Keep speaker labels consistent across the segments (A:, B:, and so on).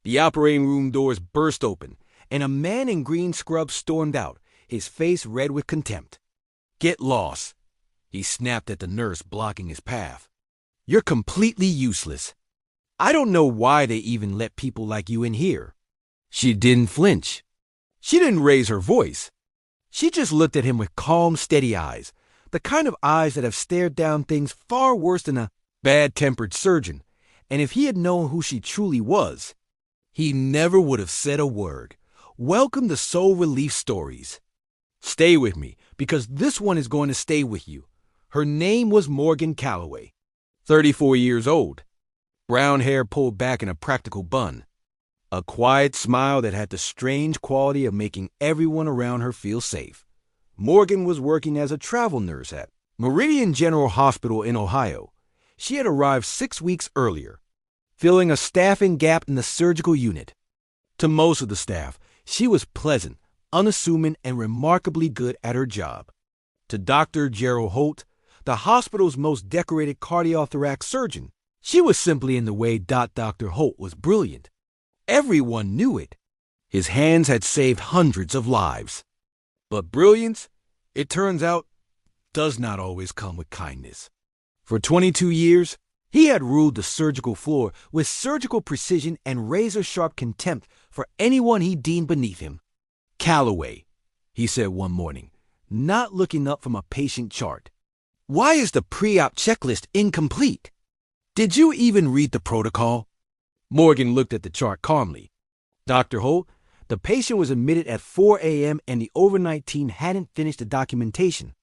A: The operating room doors burst open, and a man in green scrubs stormed out, his face red with contempt. "Get lost," he snapped at the nurse blocking his path. "You're completely useless. I don't know why they even let people like you in here." She didn't flinch. She didn't raise her voice. She just looked at him with calm, steady eyes, the kind of eyes that have stared down things far worse than a bad-tempered surgeon, and if he had known who she truly was, he never would have said a word. Welcome to Soul Relief Stories. Stay with me, because this one is going to stay with you. Her name was Morgan Calloway, 34 years old, brown hair pulled back in a practical bun, a quiet smile that had the strange quality of making everyone around her feel safe. Morgan was working as a travel nurse at Meridian General Hospital in Ohio. She had arrived 6 weeks earlier, filling a staffing gap in the surgical unit. To most of the staff, she was pleasant, unassuming, and remarkably good at her job. To Dr. Gerald Holt, the hospital's most decorated cardiothoracic surgeon, she was simply in the way. Dr. Holt was brilliant. Everyone knew it. His hands had saved hundreds of lives. But brilliance, it turns out, does not always come with kindness. For 22 years, he had ruled the surgical floor with surgical precision and razor-sharp contempt for anyone he deemed beneath him. "Calloway," he said one morning, not looking up from a patient chart. "Why is the pre-op checklist incomplete? Did you even read the protocol?" Morgan looked at the chart calmly. "Dr. Holt, the patient was admitted at 4 a.m. and the overnight team hadn't finished the documentation.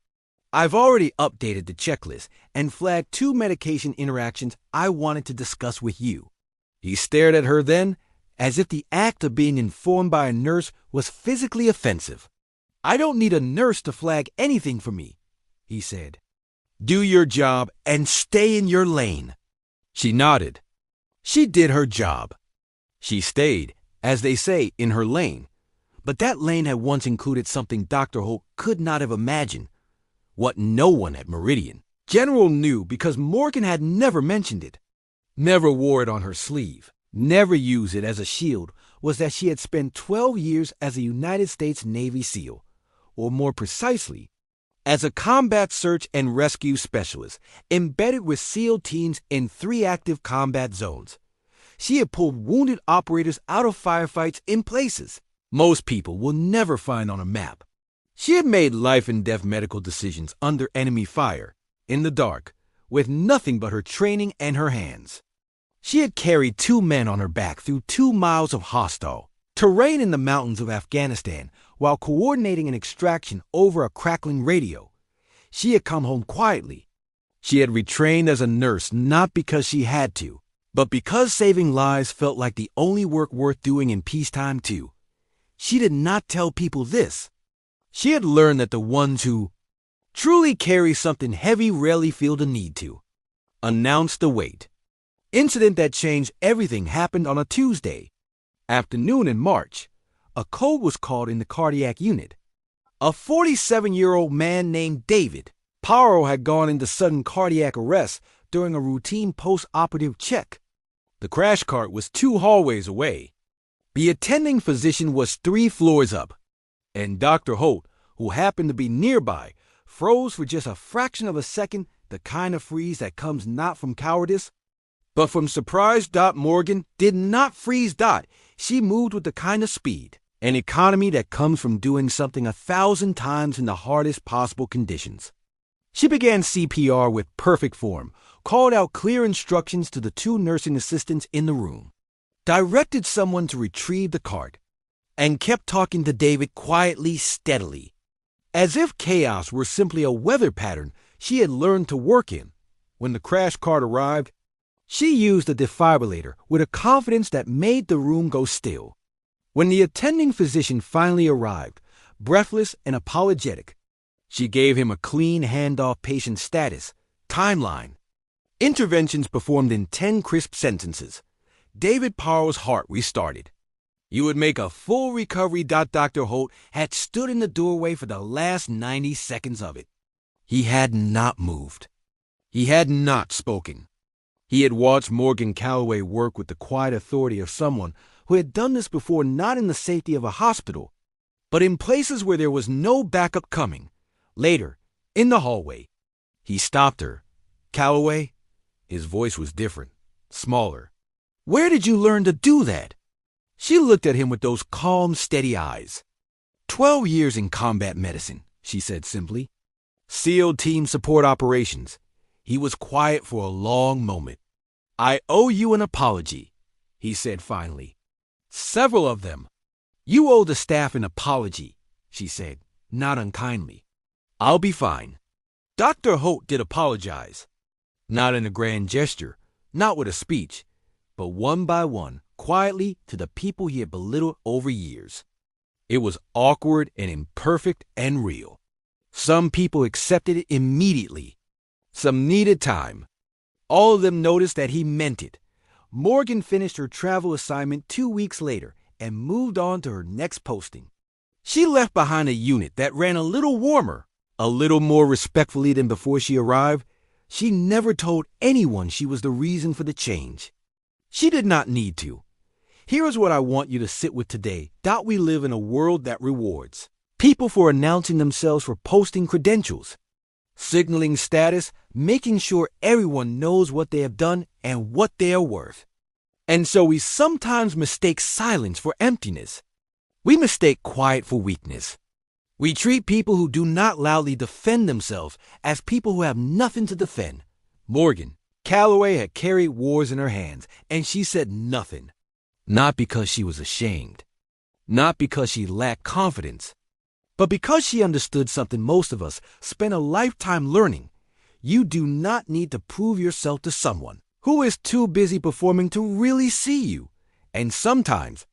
A: I've already updated the checklist and flagged 2 medication interactions I wanted to discuss with you." He stared at her then, as if the act of being informed by a nurse was physically offensive. "I don't need a nurse to flag anything for me," he said. "Do your job and stay in your lane." She nodded. She did her job. She stayed, as they say, in her lane. But that lane had once included something Dr. Holt could not have imagined. What no one at Meridian General knew, because Morgan had never mentioned it, never wore it on her sleeve, never used it as a shield, was that she had spent 12 years as a United States Navy SEAL, or more precisely, as a combat search and rescue specialist, embedded with SEAL teams in 3 active combat zones. She had pulled wounded operators out of firefights in places most people will never find on a map. She had made life-and-death medical decisions under enemy fire, in the dark, with nothing but her training and her hands. She had carried 2 men on her back through 2 miles of hostile terrain in the mountains of Afghanistan while coordinating an extraction over a crackling radio. She had come home quietly. She had retrained as a nurse not because she had to, but because saving lives felt like the only work worth doing in peacetime too. She did not tell people this. She had learned that the ones who truly carry something heavy rarely feel the need to announce the weight. Incident that changed everything happened on a Tuesday afternoon in March. A code was called in the cardiac unit. A 47-year-old man named David Powell had gone into sudden cardiac arrest during a routine post-operative check. The crash cart was 2 hallways away. The attending physician was 3 floors up, and Dr. Holt, who happened to be nearby, froze for just a fraction of a second, the kind of freeze that comes not from cowardice, but from surprise. Morgan did not freeze. She moved with the kind of speed and economy that comes from doing something 1,000 times in the hardest possible conditions. She began CPR with perfect form, called out clear instructions to the 2 nursing assistants in the room, directed someone to retrieve the cart, and kept talking to David quietly, steadily, as if chaos were simply a weather pattern she had learned to work in. When the crash cart arrived, she used a defibrillator with a confidence that made the room go still. When the attending physician finally arrived, breathless and apologetic, she gave him a clean handoff patient status, timeline, interventions performed in 10 crisp sentences. David Powell's heart restarted. You would make a full recovery. Dr. Holt had stood in the doorway for the last 90 seconds of it. He had not moved. He had not spoken. He had watched Morgan Calloway work with the quiet authority of someone who had done this before, not in the safety of a hospital, but in places where there was no backup coming. Later, in the hallway, he stopped her. "Calloway?" His voice was different, smaller. "Where did you learn to do that?" She looked at him with those calm, steady eyes. 12 years in combat medicine, she said simply. SEAL Team Support Operations. He was quiet for a long moment. "I owe you an apology," he said finally. "Several of them." "You owe the staff an apology," she said, not unkindly. "I'll be fine." Dr. Holt did apologize. Not in a grand gesture, not with a speech, but one by one, quietly, to the people he had belittled over years. It was awkward and imperfect and real. Some people accepted it immediately. Some needed time. All of them noticed that he meant it. Morgan finished her travel assignment 2 weeks later and moved on to her next posting. She left behind a unit that ran a little warmer, a little more respectfully than before she arrived. She never told anyone she was the reason for the change. She did not need to. Here is what I want you to sit with today. We live in a world that rewards people for announcing themselves, for posting credentials, signaling status, making sure everyone knows what they have done and what they are worth. And so we sometimes mistake silence for emptiness. We mistake quiet for weakness. We treat people who do not loudly defend themselves as people who have nothing to defend. Morgan Calloway had carried wars in her hands, and she said nothing. Not because she was ashamed, not because she lacked confidence, but because she understood something most of us spend a lifetime learning. You do not need to prove yourself to someone who is too busy performing to really see you. And sometimes,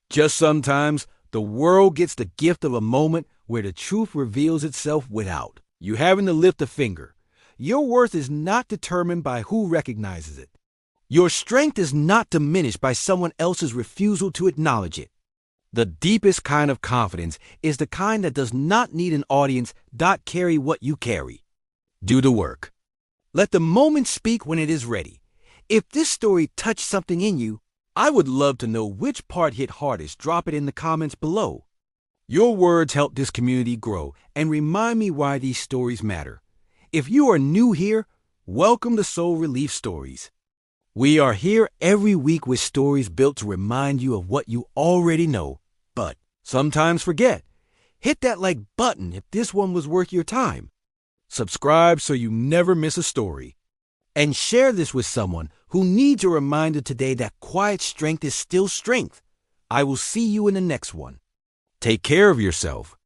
A: just sometimes, the world gets the gift of a moment where the truth reveals itself without you having to lift a finger. Your worth is not determined by who recognizes it. Your strength is not diminished by someone else's refusal to acknowledge it. The deepest kind of confidence is the kind that does not need an audience. Carry what you carry. Do the work. Let the moment speak when it is ready. If this story touched something in you, I would love to know which part hit hardest. Drop it in the comments below. Your words help this community grow and remind me why these stories matter. If you are new here, welcome to Soul Relief Stories. We are here every week with stories built to remind you of what you already know, but sometimes forget. Hit that like button if this one was worth your time. Subscribe so you never miss a story. And share this with someone who needs a reminder today that quiet strength is still strength. I will see you in the next one. Take care of yourself.